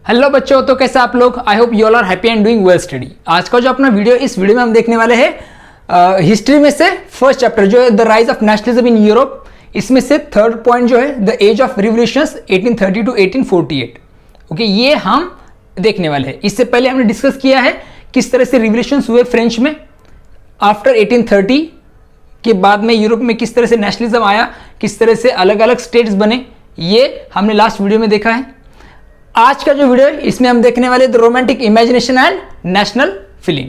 Hello बच्चों, तो कैसे आप लोग? I hope you all are happy and doing well study. आज का जो अपना वीडियो, इस वीडियो में हम देखने वाले हैं हिस्ट्री में से फर्स्ट चैप्टर जो है the rise of nationalism in Europe. इसमें से थर्ड पॉइंट जो है the age of revolutions 1830 to 1848। Okay, ये हम देखने वाले हैं। इससे पहले हमने डिस्कस किया है किस तरह से रिवोल्यूशंस हुए फ्रेंच में आफ्टर 1830 के बाद में यूरोप में किस तरह से नेशनलिज्म आया, किस तरह से अलग अलग स्टेट्स बने, ये हमने लास्ट वीडियो में देखा है। आज का जो वीडियो है इसमें हम देखने वाले the romantic imagination and national feeling.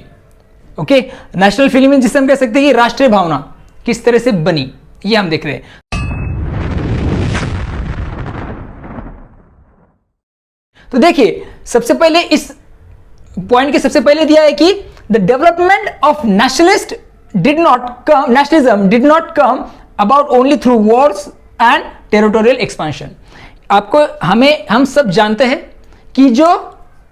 Okay, national feeling जिसे हम कह सकते हैं कि राष्ट्रीय भावना किस तरह से बनी, ये हम देख रहे हैं। तो देखिए, सबसे पहले इस पॉइंट के सबसे पहले दिया है कि the development of nationalism did not come about only through Wars and territorial expansion. हम सब जानते हैं कि जो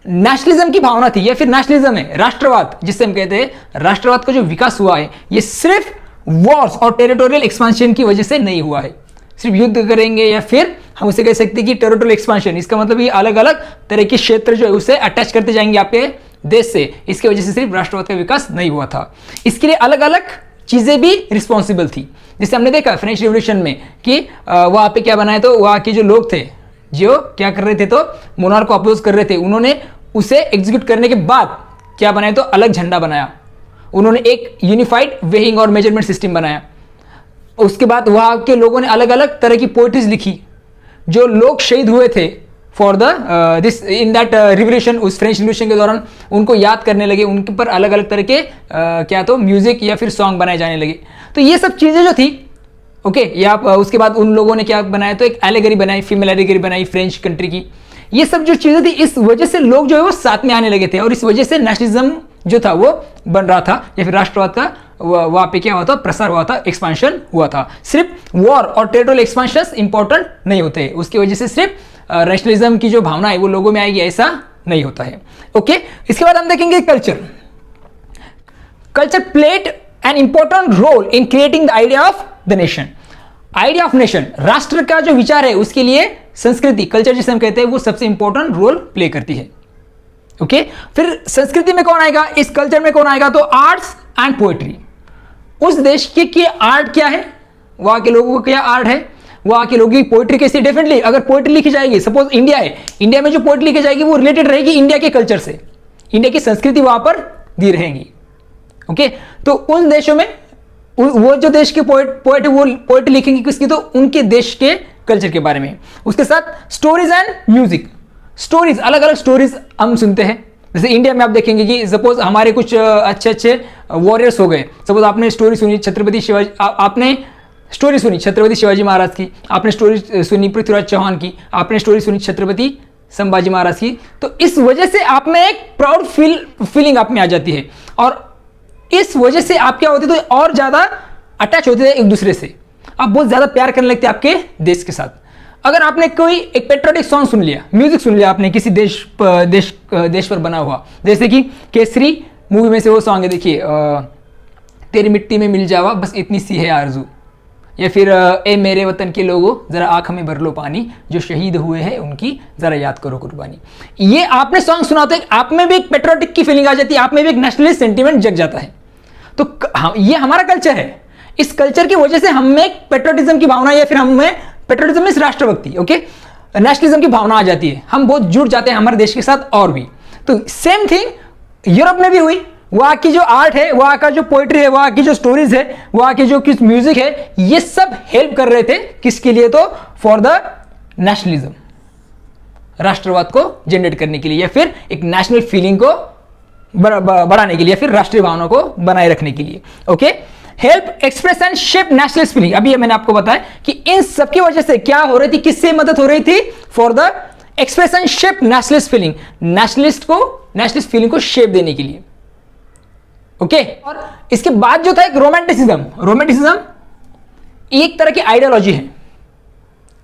नेशनलिज्म की भावना थी या फिर नेशनलिज्म है, राष्ट्रवाद जिसे हम कहते हैं, राष्ट्रवाद का जो विकास हुआ है ये सिर्फ वॉर्स और टेरिटोरियल एक्सपेंशन की वजह से नहीं हुआ है। सिर्फ युद्ध करेंगे या फिर हम उसे कह सकते हैं कि टेरिटोरियल एक्सपेंशन, इसका मतलब ये अलग अलग तरह के क्षेत्र जो है उसे अटैच करते जाएंगे आपके देश से, इसकी वजह से सिर्फ राष्ट्रवाद का विकास नहीं हुआ था। इसके लिए अलग अलग चीजें भी रिस्पॉन्सिबल थी। जैसे हमने देखा फ्रेंच रिवॉल्यूशन में कि वहां पे क्या बनाए, तो वहां के जो लोग थे जो क्या कर रहे थे, तो मोनार्क को अपोज कर रहे थे, उन्होंने उसे एग्जीक्यूट करने के बाद क्या बनाया, तो अलग झंडा बनाया। उन्होंने एक यूनिफाइड वेइंग और मेजरमेंट सिस्टम बनाया। उसके बाद वहां के लोगों ने अलग अलग तरह की पोएट्रीज लिखी। जो लोग शहीद हुए थे for the this in that revolution, उस फ्रेंच रिवॉल्यूशन के दौरान उनको याद करने लगे, उनके पर अलग अलग तरह के क्या तो म्यूजिक या फिर सॉन्ग बनाए जाने लगे। तो ये सब चीजें जो थी, ओके, या उसके बाद उन लोगों ने क्या बनाया, तो एक एलेगरी बनाई, फीमेल एलेगरी बनाई फ्रेंच कंट्री की। ये सब जो चीजें थी, इस वजह से लोग जो है वो साथ में आने लगे थे और इस वजह से नेशनलिज्म जो था वो बन रहा था या फिर राष्ट्रवाद का वहां पे क्या हुआ था, प्रसार हुआ था, एक्सपेंशन हुआ था। सिर्फ वॉर और टेरिटोरियल एक्सपेंशन इंपॉर्टेंट नहीं होते, उसकी वजह से सिर्फ नेशनलिज्म की जो भावना है वो लोगों में आएगी, ऐसा नहीं होता है। ओके, इसके बाद हम देखेंगे culture played an important role in creating the idea of the nation. Idea of nation, राष्ट्र का जो विचार है उसके लिए संस्कृति, कल्चर जिसे हम कहते हैं, वो सबसे इंपॉर्टेंट रोल प्ले करती है। ओके, फिर संस्कृति में कौन आएगा, इस कल्चर में कौन आएगा, तो आर्ट्स एंड पोएट्री। उस देश की आर्ट क्या है, वहां के लोगों का क्या आर्ट है, वहां के लोगों की पोएट्री कैसी। डेफिनेटली अगर पोएट्री लिखी जाएगी, सपोज इंडिया है, इंडिया में जो पोएट्री लिखी जाएगी वो रिलेटेड रहेगी इंडिया के कल्चर से, इंडिया की संस्कृति वहां पर दी रहेगी। ओके, तो उन देशों में वो जो देश के पोएट वो पोएट्री लिखेंगे किसकी, तो उनके देश के कल्चर के बारे में। उसके साथ स्टोरीज एंड म्यूजिक, स्टोरीज, अलग अलग स्टोरीज हम सुनते हैं। जैसे इंडिया में आप देखेंगे कि सपोज हमारे कुछ अच्छे वॉरियर्स हो गए। सपोज आपने स्टोरी सुनी छत्रपति शिवाजी, आपने स्टोरी सुनी छत्रपति शिवाजी महाराज की, आपने स्टोरी सुनी पृथ्वीराज चौहान की, आपने स्टोरी सुनी छत्रपति संभाजी महाराज की। तो इस वजह से आप में एक प्राउड फीलिंग आप में आ जाती है और इस वजह से आप क्या होते, तो और ज्यादा अटैच होते थे एक दूसरे से, आप बहुत ज्यादा प्यार करने लगते हैं आपके देश के साथ। अगर आपने कोई एक पेट्रियोटिक सॉन्ग सुन लिया, म्यूजिक सुन लिया आपने किसी देश पर बना हुआ, जैसे कि केसरी मूवी में से वो सॉन्ग है, देखिए तेरी मिट्टी में मिल जावा बस इतनी सी है आरजू, या फिर ए मेरे वतन के लोगों जरा आंख में भर लो पानी, जो शहीद हुए हैं उनकी जरा याद करो कुर्बानी। ये आपने सॉन्ग सुना तो आप में भी एक पेट्रियोटिक की फीलिंग आ जाती है, आप में भी एक नेशनलिस्ट सेंटीमेंट जग जाता है। तो ये हमारा कल्चर है, इस कल्चर की वजह से हम में एक पेट्रियोटिज्म की भावना या फिर हम में पेट्रियोटिज्म इस राष्ट्रभक्ति, ओके, नेशनलिज्म की भावना आ जाती है, हम बहुत जुड़ जाते हैं हमारे देश के साथ। और भी तो सेम थिंग यूरोप में भी हुई। वहां की जो आर्ट है, वहां का जो पोएट्री है, वहां की जो स्टोरीज है, वहां की जो किस म्यूजिक है, ये सब हेल्प कर रहे थे किसके लिए, तो फॉर द नेशनलिज्म, राष्ट्रवाद को जनरेट करने के लिए या फिर एक नेशनल फीलिंग को बढ़ाने के लिए, फिर राष्ट्रीय भावना को बनाए रखने के लिए। Okay, help express and shape nationalist feeling. अभी मैंने आपको बताया कि इन सबकी वजह से क्या हो रही थी, किससे मदद हो रही थी, for the express and shape nationalist feeling, nationalist feeling को शेप देने के लिए। ओके, और इसके बाद जो था एक रोमांटिसिज्म एक तरह की आइडियोलॉजी है।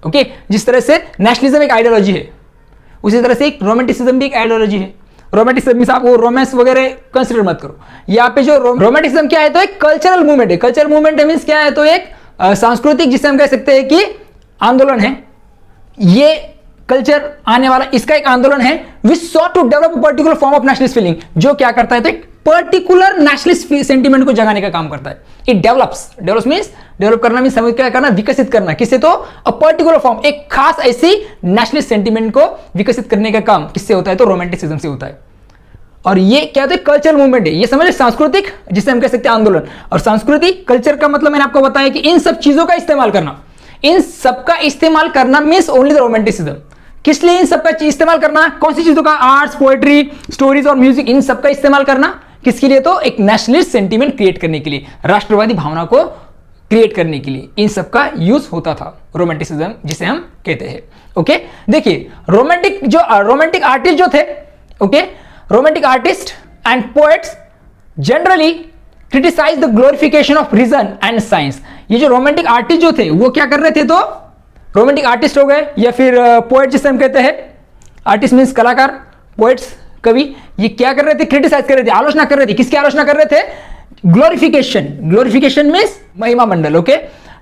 ओके, जिस तरह से नेशनलिज्म एक आइडियोलॉजी है, उसी तरह से एक रोमांटिसिज्म भी एक आइडियोलॉजी है। रोमांटिसिज्म आप वो रोमांस वगैरह कंसिडर मत करो। यहाँ पे जो रोमांटिसिज्म क्या है, तो एक कल्चरल मूवमेंट है। कल्चरल मूवमेंट मींस क्या है, तो एक सांस्कृतिक, जिसे हम कह सकते हैं कि आंदोलन है। ये कल्चर आने वाला इसका एक आंदोलन है which sought to develop particular form of nationalist feeling, जो क्या करता है तो एक पर्टिकुलर नेशनलिस्ट सेंटीमेंट को जगाने का काम करता है। इट डेवलप्स मींस डेवलप करना मींस समझ क्या करना, विकसित करना, किससे तो अ पर्टिकुलर फॉर्म, एक खास ऐसी नेशनलिस्ट सेंटीमेंट को विकसित करने का काम किससे होता है तो रोमांटिसिज्म से होता है। और ये क्या होता है कल्चरल मूवमेंट है, ये समझ सांस्कृतिक जिसे हम कह सकते हैं आंदोलन। और सांस्कृतिक कल्चर का मतलब मैंने आपको बताया कि इन सब चीजों का इस्तेमाल करना, इन सब का इस्तेमाल करना मींस ओनली द रोमांटिसिज्म। किस लिए इन सब का इस्तेमाल करना, कौन सी चीजों का, आर्ट्स, पोएट्री, स्टोरीज और म्यूजिक, इन सब का इस्तेमाल करना किसके लिए तो एक नेशनलिस्ट सेंटीमेंट क्रिएट करने के लिए, राष्ट्रवादी भावना को क्रिएट करने के लिए इन सब का यूज होता था रोमांटिसिज्म जिसे हम कहते हैं। ओके, देखिए रोमांटिक आर्टिस्ट जो थे, okay, romantic artist and poets generally criticize the glorification of reason and science. ये जो रोमांटिक आर्टिस्ट जो थे वो क्या कर रहे थे तो रोमांटिक आर्टिस्ट हो गए या फिर पोएट जिसे हम कहते हैं, आर्टिस्ट मीन्स कलाकार, पोएट्स कवि, ये क्या कर रहे थे क्रिटिसाइज कर रहे थे, आलोचना कर रहे थे। किसकी आलोचना कर रहे थे, ग्लोरिफिकेशन मीन्स महिमा मंडल। ओके,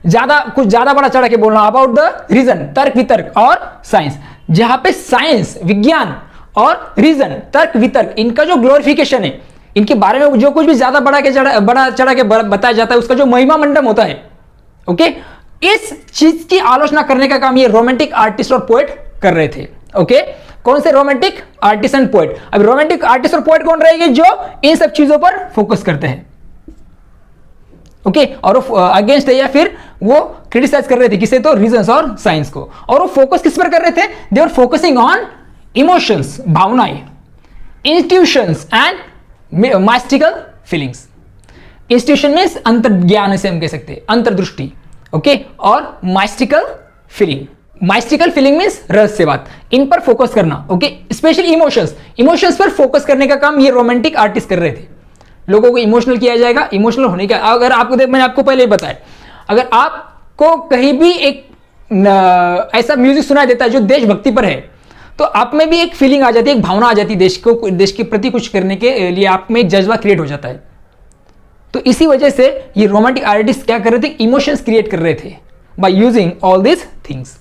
कुछ ज्यादा बड़ा चढ़ा के बोलना अबाउट द रीजन, तर्क वितर्क और साइंस, जहां पे साइंस विज्ञान और रीजन तर्क वितर्क इनका जो ग्लोरिफिकेशन है, इनके बारे में जो कुछ भी ज्यादा बड़ा चढ़ा के बताया जाता है उसका जो महिमा मंडन होता है, ओके, इस चीज की आलोचना करने का काम ये रोमांटिक आर्टिस्ट और पोएट कर रहे थे। ओके, कौन से रोमांटिक आर्टिस्ट एंड पोएट। अब रोमांटिक आर्टिस्ट और पोएट कौन रहेंगे जो इन सब चीजों पर फोकस करते हैं, ओके, और अगेंस्ट है या फिर वो क्रिटिसाइज कर रहे थे किसे तो रीजंस और साइंस को। और वो फोकस किस पर कर रहे थे, they were focusing on emotions, भावनाएं, institutions and mystical feelings. Institution means अंतर्ज्ञान से हम कह सकते हैं, अंतर्दृष्टि, ओके, और माइस्टिकल फीलिंग मींस रहस्यवाद, इन पर फोकस करना। ओके, स्पेशली इमोशंस पर फोकस करने का काम ये रोमांटिक आर्टिस्ट कर रहे थे। लोगों को इमोशनल किया जाएगा, इमोशनल होने का, अगर आपको मैंने आपको पहले ही बताया, अगर आपको कहीं भी एक ऐसा म्यूजिक सुनाई देता है जो देशभक्ति पर है तो आप में भी एक फीलिंग आ जाती है, एक भावना आ जाती है, देश के प्रति कुछ करने के लिए आप में एक जज्बा क्रिएट हो जाता है। तो इसी वजह से ये रोमांटिक आर्टिस्ट क्या कर रहे थे, इमोशंस क्रिएट कर रहे थे by using all this things.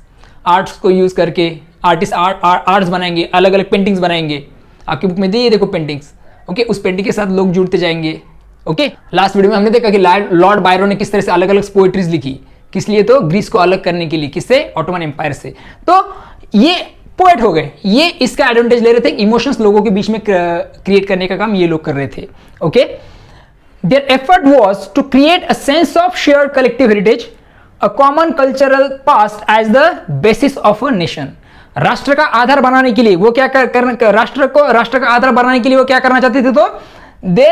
Arts को यूज करके आर्टिस्ट आर्ट्स बनाएंगे, अलग अलग पेंटिंग्स बनाएंगे। आपकी बुक में दी देखो पेंटिंग्स, ओके, उस पेंटिंग के साथ लोग जुड़ते जाएंगे। ओके, लास्ट वीडियो में हमने देखा कि लॉर्ड बायरन ने किस तरह से अलग अलग पोएट्रीज लिखी, किस लिए तो ग्रीस को अलग करने के लिए, किससे, ऑटोमन एम्पायर से। तो ये पोएट हो गए, ये इसका एडवांटेज ले रहे थे, इमोशंस लोगों के बीच में क्रिएट करने का काम ये लोग कर रहे थे। Okay, there effort was to create a sense of shared collective heritage, a common cultural past as the basis of a nation. राष्ट्र का आधार बनाने के लिए वो क्या राष्ट्र का आधार बनाने के लिए वो क्या करना चाहते थे तो दे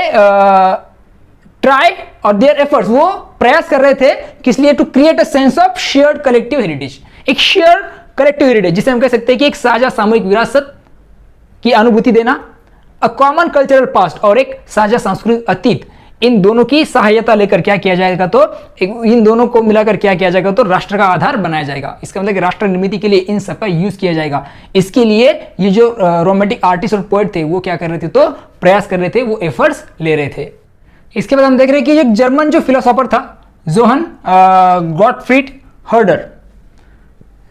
ट्राई और देयर एफर्ट्स, वो प्रयास कर रहे थे किस लिए, to create a sense of shared collective heritage, एक शेयर्ड कलेक्टिव हेरिटेज जिसे हम कह सकते हैं कि एक साझा सामूहिक विरासत की अनुभूति देना, अ कॉमन कल्चरल पास्ट और एक साझा सांस्कृतिक अतीत, इन दोनों की सहायता लेकर क्या किया जाएगा तो इन दोनों को मिलाकर क्या किया जाएगा तो राष्ट्र का आधार बनाया जाएगा। इसका मतलब राष्ट्र निर्मिति के लिए इन सब का यूज किया जाएगा। इसके लिए ये जो रोमांटिक आर्टिस्ट और पोएट थे वो क्या कर रहे थे तो प्रयास कर रहे थे, वो एफर्ट्स ले रहे थे। इसके बाद हम देख रहे हैं कि एक जर्मन जो फिलोसोफर था जोहन गॉटफ्रीड हर्डर,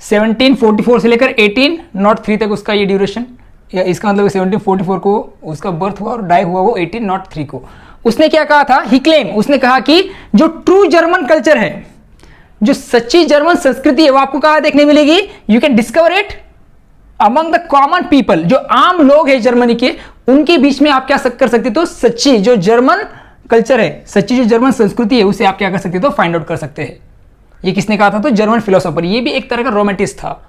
1744 से लेकर 1803 तक उसका ये ड्यूरेशन, इसका मतलब 1744 को उसका बर्थ हुआ और डाई हुआ वो 1803 को। उसने क्या कहा था, ही क्लेम, उसने कहा कि जो ट्रू जर्मन कल्चर है, जो सच्ची जर्मन संस्कृति है वो आपको कहां देखने मिलेगी, you can discover it among the common people, जो आम लोग हैं जर्मनी के, उनके बीच में आप क्या कर सकते तो सच्ची जो जर्मन कल्चर है, सच्ची जो जर्मन संस्कृति है उसे आप क्या कर सकते तो फाइंड आउट कर सकते हैं। ये किसने कहा था तो जर्मन फिलोसोफर, ये भी एक तरह का रोमांटिस्ट था।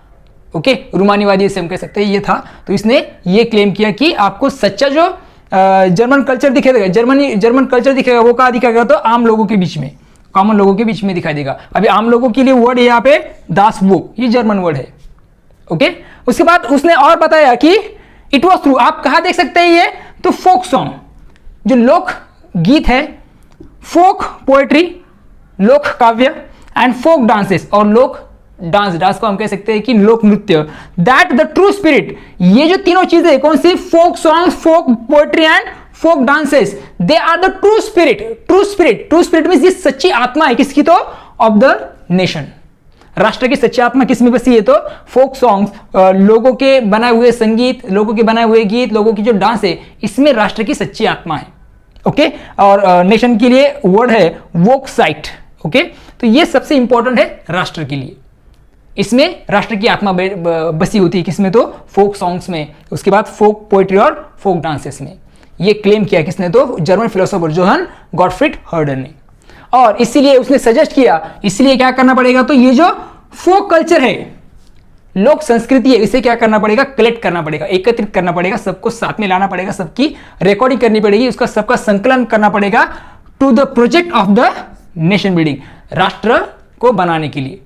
ओके, रूमानीवादी से हम कह सकते हैं ये था। तो इसने ये क्लेम किया कि आपको सच्चा जो जर्मन कल्चर दिखेगा, जर्मन कल्चर दिखेगा वो कहाँ दिखाएगा तो आम लोगों के बीच में, कॉमन लोगों के बीच में दिखाई देगा। अभी आम लोगों के लिए वर्ड है यहाँ पे दास बुक, ये जर्मन वर्ड है। ओके, उसके बाद उसने और बताया कि इट वॉज थ्रू, आप कहाँ देख सकते हैं ये तो फोक सॉन्ग, जो लोक गीत है, फोक पोएट्री, लोक काव्य एंड फोक डांसेस, और लोक डांस को हम कह सकते हैं कि लोक नृत्य, दैट द ट्रू स्पिरिट, ये जो तीनों चीजें कौन सी, folk songs, folk poetry and folk dances, they are the true spirit means ये सच्ची आत्मा है किसकी तो ऑफ द नेशन, राष्ट्र की सच्ची आत्मा किस में बसी है? तो फोक सॉन्ग्स, लोगों के बनाए हुए संगीत, लोगों के बनाए हुए गीत, लोगों की जो डांस है, इसमें राष्ट्र की सच्ची आत्मा है। ओके, और नेशन के लिए वर्ड है वोक साइट। ओके, तो ये सबसे इंपॉर्टेंट है राष्ट्र के लिए। इसमें राष्ट्र की आत्मा बसी होती है किसमें? तो फोक सॉन्ग्स में, उसके बाद फोक पोएट्री और फोक डांसेस में। ये क्लेम किया किसने? तो German philosopher Johann Gottfried Herder ने। और इसीलिए उसने सजेस्ट किया, इसलिए क्या करना पड़ेगा? तो ये जो फोक कल्चर है, लोक संस्कृति है, इसे क्या करना पड़ेगा? कलेक्ट करना पड़ेगा, एकत्रित करना पड़ेगा, सबको साथ में लाना पड़ेगा, सबकी रिकॉर्डिंग करनी पड़ेगी, उसका सबका संकलन करना पड़ेगा to the project of the nation building, राष्ट्र को बनाने के लिए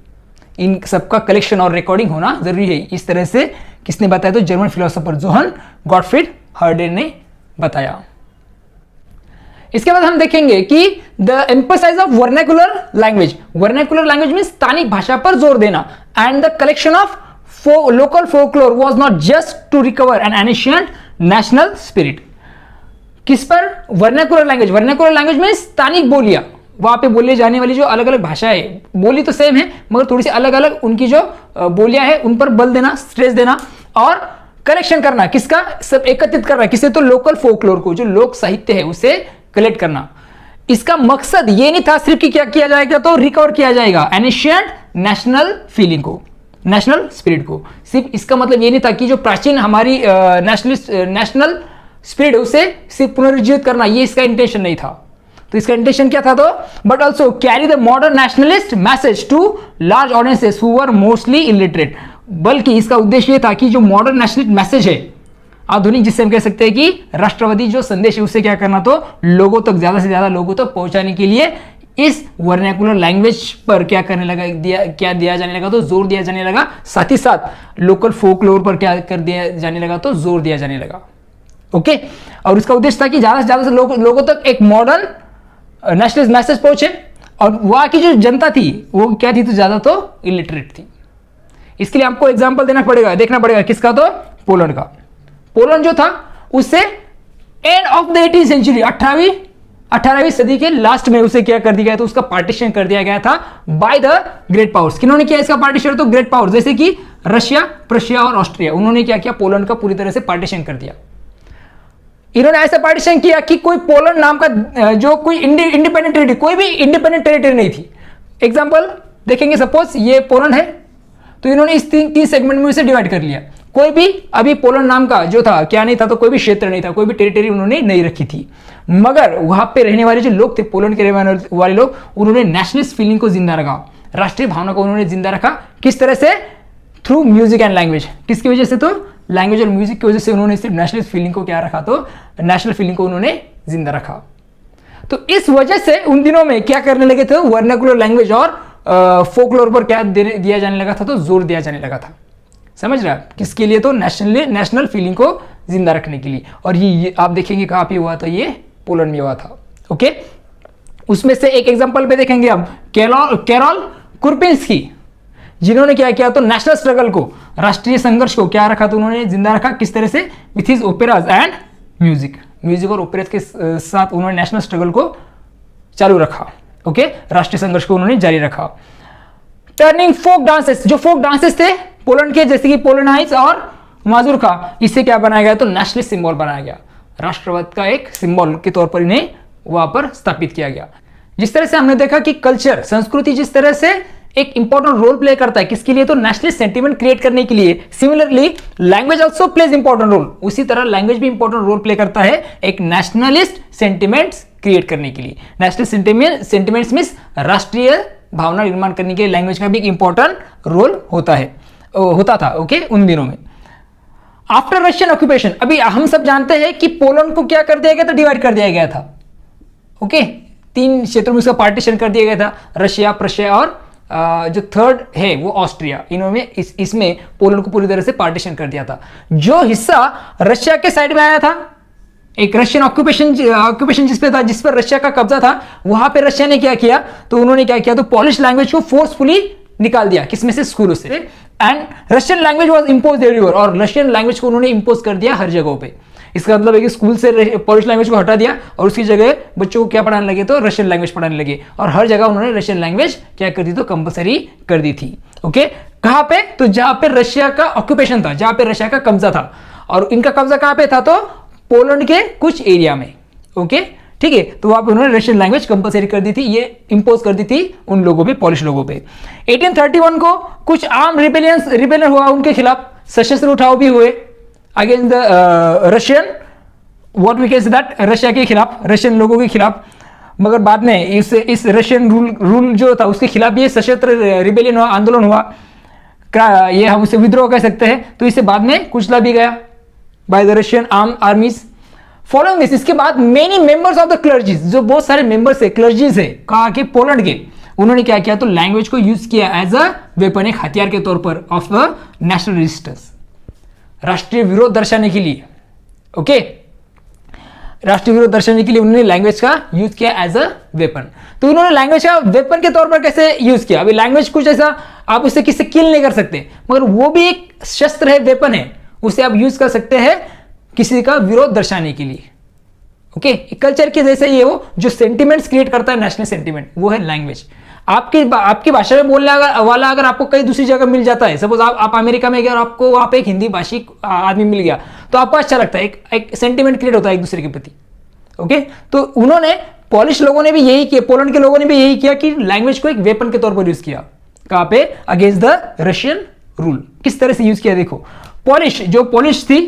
इन सबका कलेक्शन और रिकॉर्डिंग होना जरूरी है। इस तरह से किसने बताया? तो German philosopher Johann Gottfried Herder ने बताया। इसके बाद हम देखेंगे कि the emphasise of vernacular language. Vernacular language mean स्थानिक भाषा पर जोर देना। And the collection of local folklore was not just to recover an ancient national spirit. किस पर? Vernacular language. वर्नाकुलर लैंग्वेज में स्थानिक बोलियां, वहां पे बोले जाने वाली जो अलग अलग भाषाएं, बोली तो सेम है मगर थोड़ी सी अलग अलग उनकी जो बोलियां है उन पर बल देना, स्ट्रेस देना, और कलेक्शन करना किसका? सब एकत्रित करना किसे? तो लोकल फोकलोर को, जो लोक साहित्य है उसे कलेक्ट करना। इसका मकसद ये नहीं था सिर्फ कि क्या किया जाएगा? तो रिकवर किया जाएगा एनिशियंट नेशनल फीलिंग को, नेशनल स्पिरिट को। सिर्फ इसका मतलब ये नहीं था कि जो प्राचीन हमारी नेशनल स्पिरिट है उसे सिर्फ पुनर्जीवित करना, ये इसका इंटेंशन नहीं था। तो इसका इंटेंशन क्या था? तो but also carry the modern nationalist message to large audiences who were mostly illiterate. बल्कि इसका उद्देश्य ये था कि जो मॉडर्न नेशनलिस्ट मैसेज है, आधुनिक जिससे हम कह सकते हैं कि राष्ट्रवादी जो संदेश है, उसे क्या करना? तो लोगों तक, ज्यादा से ज्यादा लोगों तक पहुंचाने के लिए इस वर्नाकुलर लैंग्वेज पर क्या करने लगा? क्या दिया जाने लगा? तो जोर दिया जाने लगा। साथ ही साथ लोकल फोकलोर पर क्या कर दिया जाने लगा? तो जोर दिया जाने लगा। ओके, और इसका उद्देश्य था कि ज्यादा से ज्यादा लोगों तक एक मॉडर्न नेशनलिस्ट मैसेज पहुंचे। और वहां की जो जनता थी वो क्या थी? तो ज्यादा तो इलिटरेट थी। इसके लिए आपको एग्जांपल देखना पड़ेगा किसका? तो पोलैंड का। पोलैंड जो था उससे end of the 18th century, 18वीं सदी के लास्ट में उसे क्या कर दिया गया? तो उसका पार्टीशन कर दिया गया था बाय द ग्रेट पावर्स। किन्होंने किया इसका पार्टीशन? तो ग्रेट पावर्स जैसे कि रशिया, प्रशिया और ऑस्ट्रिया, उन्होंने क्या किया? पोलैंड का पूरी तरह से पार्टीशन कर दिया। इन्होंने ऐसा पार्टीशन किया कि कोई पोलैंड नाम का जो कोई इंडिपेंडेंट टेरिटरी, कोई भी इंडिपेंडेंट टेरिटरी नहीं थी। एग्जांपल देखेंगे, सपोज ये पोलैंड है, तो इन्होंने इस तीन सेगमेंट में इसे डिवाइड कर लिया। कोई भी अभी पोलैंड नाम का जो था क्या नहीं था? तो कोई भी क्षेत्र नहीं था, कोई भी टेरिटरी उन्होंने नहीं रखी थी। मगर वहां पे रहने वाले जो लोग थे, पोलैंड के रहने वाले लोग, उन्होंने नेशनलिस्ट फीलिंग को जिंदा रखा, राष्ट्रीय भावना को उन्होंने जिंदा रखा। किस तरह से? Through music and language. किसकी वजह से? तो लैंग्वेज और म्यूजिक की वजह से उन्होंने सिर्फ नेशनलिस्ट फीलिंग को क्या रखा? तो नेशनल फीलिंग को उन्होंने जिंदा रखा। तो इस वजह से उन दिनों में क्या करने लगे थे? वर्नाकुलर लैंग्वेज और फोकलोर पर क्या दिया जाने लगा था? तो जोर दिया जाने लगा था। समझ रहे हैं? किसके लिए? तो नेशनल फीलिंग को जिंदा रखने के लिए। और ये आप देखेंगे कहां पे हुआ था? ये पोलैंड में हुआ था। ओके, उसमें से एक एग्जांपल पे देखेंगे हम कैरोल कुरपिंस्की, जिन्होंने क्या किया? तो नेशनल स्ट्रगल को, राष्ट्रीय संघर्ष को क्या रखा? तो उन्होंने जिंदा रखा। किस तरह से? विथ हिज ओपेराज एंड म्यूजिक और ओपेराज के साथ उन्होंने नेशनल स्ट्रगल को चालू रखा। ओके, राष्ट्रीय संघर्ष को उन्होंने जारी रखा। टर्निंग फोक डांसेस, जो फोक डांसेस थे पोलैंड के, जैसे कि पोलैंडाइज और माजुरका, इससे क्या बनाया गया? तो नेशनलिस्ट सिंबल बनाया गया, राष्ट्रवाद का एक सिंबल के तौर पर इन्हें वहां पर स्थापित किया गया। जिस तरह से हमने देखा कि कल्चर, संस्कृति जिस तरह से एक इंपॉर्टेंट रोल प्ले करता है किसके लिए? तो नेशनलिस्ट सेंटीमेंट क्रिएट करने के लिए। Similarly language also plays important role, उसी तरह लैंग्वेज भी इंपॉर्टेंट रोल प्ले करता है एक नेशनलिस्ट सेंटीमेंट्स क्रिएट करने के लिए। नेशनलिस्ट सेंटीमेंट्स मींस राष्ट्रीय भावना निर्माण करने के लिए लैंग्वेज का भी एक इंपॉर्टेंट रोल होता था। ओके, उन दिनों में। आफ्टर रशियन ऑक्यूपेशन, अभी हम सब जानते हैं कि पोलैंड को क्या कर दिया गया था? डिवाइड कर दिया गया था। ओके, 3 क्षेत्रों में उसका पार्टीशन कर दिया गया था, रशिया, प्रशिया और जो थर्ड है वो ऑस्ट्रिया। इन्होंने इसमें पोलैंड को पूरी तरह से पार्टीशन कर दिया था। जो हिस्सा रशिया के साइड में आया था, एक रशियन ऑक्यूपेशन जिस पर रशिया का कब्जा था, वहां पे रशिया ने क्या किया? तो उन्होंने क्या किया? तो पोलिश लैंग्वेज को फोर्सफुली निकाल दिया। किसमें से? स्कूलों से। And Russian language was impose everywhere, और रशियन लैंग्वेज को उन्होंने इम्पोज कर दिया हर जगहों पे। इसका मतलब है कि स्कूल से पोलिश लैंग्वेज को हटा दिया और उसकी जगह बच्चों को क्या पढ़ाने लगे, तो रशियन लैंग्वेज पढ़ाने लगे, और हर जगह उन्होंने रशियन लैंग्वेज क्या कर दी, तो कंपलसरी कर दी थी। ओके, कहां पे, तो जहां पे रशिया का ऑक्यूपेशन था, जहां पे रशिया का कब्जा था, और इनका कब्जा कहां पे था, तो पोलैंड के कुछ एरिया में। ओके, ठीक है, तो वहां पे उन्होंने रशियन लैंग्वेज कंपलसरी कर दी थी, ये इंपोज कर दी थी उन लोगों पे, पॉलिश लोगों पे। 1831 को कुछ आर्म रिबेलियन हुआ उनके खिलाफ, सशस्त्र उठाव भी हुए against the Russian, what we can say that, Russia के खिलाफ, रशियन लोगों के खिलाफ। मगर बाद में इस रशियन रूल जो था उसके खिलाफ ये सशस्त्र रिबेलियन हुआ, आंदोलन हुआ, ये हम उसे विद्रोह कह सकते हैं। तो इसे बाद में कुचला भी गया by the Russian arm आर्मीज। Following this, इसके बाद मेनी मेंबर्स ऑफ द क्लर्जीज, जो बहुत सारे मेंबर्स है, क्लर्जीज है कहा कि पोलैंड के, उन्होंने क्या किया, तो लैंग्वेज को यूज किया एज अ वेपन, एक हथियार के तौर पर ऑफ द नेशनल रेजिस्टेंस, राष्ट्रीय विरोध दर्शाने के लिए। ओके, राष्ट्रीय विरोध दर्शाने के लिए उन्होंने लैंग्वेज का यूज किया एज अ वेपन। तो उन्होंने लैंग्वेज का वेपन के तौर पर कैसे यूज किया, अभी लैंग्वेज कुछ ऐसा आप उससे किसी किल नहीं कर सकते, मगर वो भी एक शस्त्र है, वेपन है, उसे आप यूज कर सकते हैं किसी का विरोध दर्शाने के लिए। ओके, कल्चर के जैसे ये वो जो सेंटिमेंट्स क्रिएट करता है, नेशनल सेंटिमेंट, वो है लैंग्वेज। आपकी भाषा में बोलने वाला अगर आपको कहीं दूसरी जगह मिल जाता है, सपोज आप अमेरिका में गए और आपको वहां पे एक हिंदी भाषी आदमी मिल गया, तो आपको अच्छा लगता है, एक सेंटिमेंट क्रिएट होता है एक दूसरे के प्रति। ओके, तो उन्होंने, पॉलिश लोगों ने भी यही किया, पोलैंड के लोगों ने भी यही किया कि लैंग्वेज को एक वेपन के तौर पर यूज किया। कहां पे, अगेंस्ट द रशियन रूल। किस तरह से यूज किया देखो, पॉलिश थी,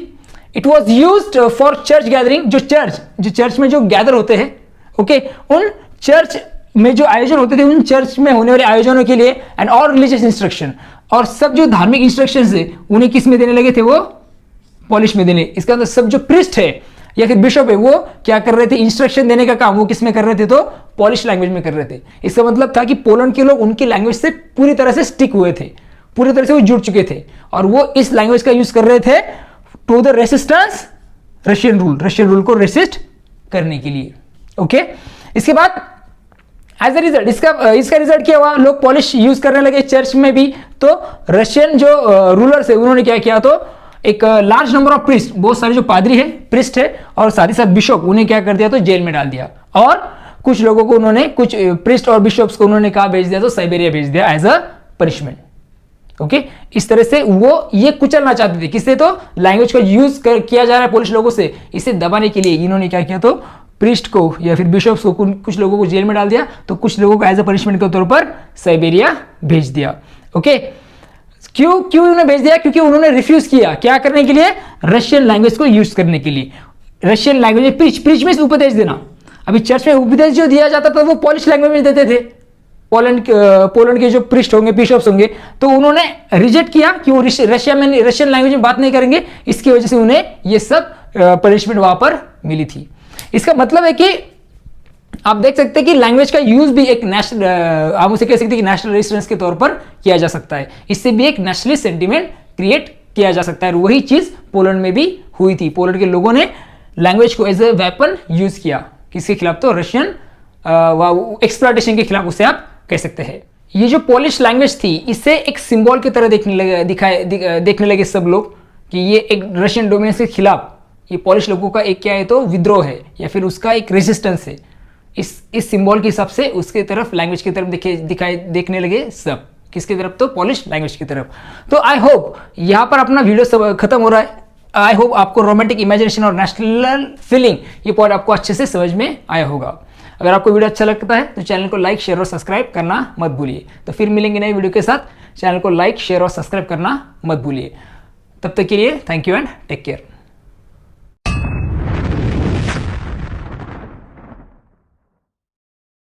it was used for church gathering, जो चर्च में जो गैदर होते हैं, ओके, उन चर्च में जो आयोजन होते थे, उन चर्च में होने वाले आयोजनों के लिए, एंड ऑल रिलीजियस इंस्ट्रक्शन, और सब जो धार्मिक इंस्ट्रक्शन है उन्हें किस में देने लगे थे, वो पॉलिश में देने। इसका मतलब सब जो प्रिस्ट है या फिर बिशप है, वो क्या कर रहे थे, इंस्ट्रक्शन देने का काम वो किस में कर रहे थे, तो पॉलिश लैंग्वेज में कर रहे थे। इसका मतलब था कि पोलैंड के लोग उनकी लैंग्वेज से पूरी तरह से स्टिक हुए थे, पूरी तरह से वो जुड़ चुके थे, और वो इस लैंग्वेज का यूज कर रहे थे to the resistance Russian rule को रेसिस्ट करने के लिए। ओके, इसके बाद एज अ रिजल्ट इसका रिजल्ट क्या हुआ, लोग पॉलिश यूज करने लगे चर्च में भी। तो रशियन जो रूलर्स है उन्होंने क्या किया, तो एक लार्ज नंबर ऑफ प्रिस्ट, बहुत सारे जो पादरी है, प्रिस्ट है, और साथ ही साथ बिशप, उन्हें क्या कर दिया, तो जेल में डाल दिया, और कुछ लोगों को उन्होंने, कुछ प्रिस्ट और बिशप्स को उन्होंने कहा भेज दिया, तो साइबेरिया भेज दिया एज अ पनिशमेंट। ओके, इस तरह से वो ये कुचलना चाहते थे, किससे, तो लैंग्वेज का यूज किया जा रहा है पोलिश लोगों से, इसे दबाने के लिए इन्होंने क्या किया, तो प्रीस्ट को या फिर बिशप्स को, कुछ लोगों को जेल में डाल दिया, तो कुछ लोगों को एज अ पनिशमेंट के तौर पर साइबेरिया भेज दिया। ओके, क्यों उन्होंने भेज दिया, क्योंकि उन्होंने रिफ्यूज किया क्या करने के लिए, रशियन लैंग्वेज को यूज करने के लिए। रशियन लैंग्वेज में प्रीच में उपदेश देना, अभी चर्च में उपदेश जो दिया जाता था वो पॉलिश लैंग्वेज में देते थे, पोलैंड के जो प्रीस्ट होंगे, बिशप्स होंगे, तो उन्होंने रिजेक्ट किया कि वो रशियन लैंग्वेज में बात नहीं करेंगे, इसकी वजह से उन्हें ये सब पनिशमेंट वहां पर मिली थी। इसका मतलब है कि आप देख सकते हैं कि लैंग्वेज का यूज भी एक नेशनल, आप उसे कह सकते हैं कि नेशनल रेजिस्टेंस के तौर पर किया जा सकता है, इससे भी एक नेशनलिस्ट सेंटिमेंट क्रिएट किया जा सकता है। वही चीज पोलैंड में भी हुई थी, पोलैंड के लोगों ने लैंग्वेज को एज ए वेपन यूज किया, किसके खिलाफ, तो रशियन एक्सप्लॉयटेशन के खिलाफ उसे आप कह सकते हैं। ये जो पोलिश लैंग्वेज थी, इसे एक सिंबल की तरह देखने लगे सब लोग, कि ये एक रशियन डोमिनेंस के खिलाफ, ये पोलिश लोगों का एक क्या है, तो विद्रोह है या फिर उसका एक रेजिस्टेंस है। इस सिंबल के हिसाब से उसके तरफ, लैंग्वेज की तरफ देखने लगे सब, किसकी तरफ, तो पोलिश लैंग्वेज की तरफ। तो आई होप यहाँ पर अपना वीडियो खत्म हो रहा है। आई होप आपको रोमांटिक इमेजिनेशन और नेशनल फीलिंग, ये पॉइंट आपको अच्छे से समझ में आया होगा। अगर आपको वीडियो अच्छा लगता है तो चैनल को लाइक, शेयर और सब्सक्राइब करना मत भूलिए। तो फिर मिलेंगे नए वीडियो के साथ, चैनल को लाइक, शेयर और सब्सक्राइब करना मत भूलिए। तब तक के लिए thank you and take care.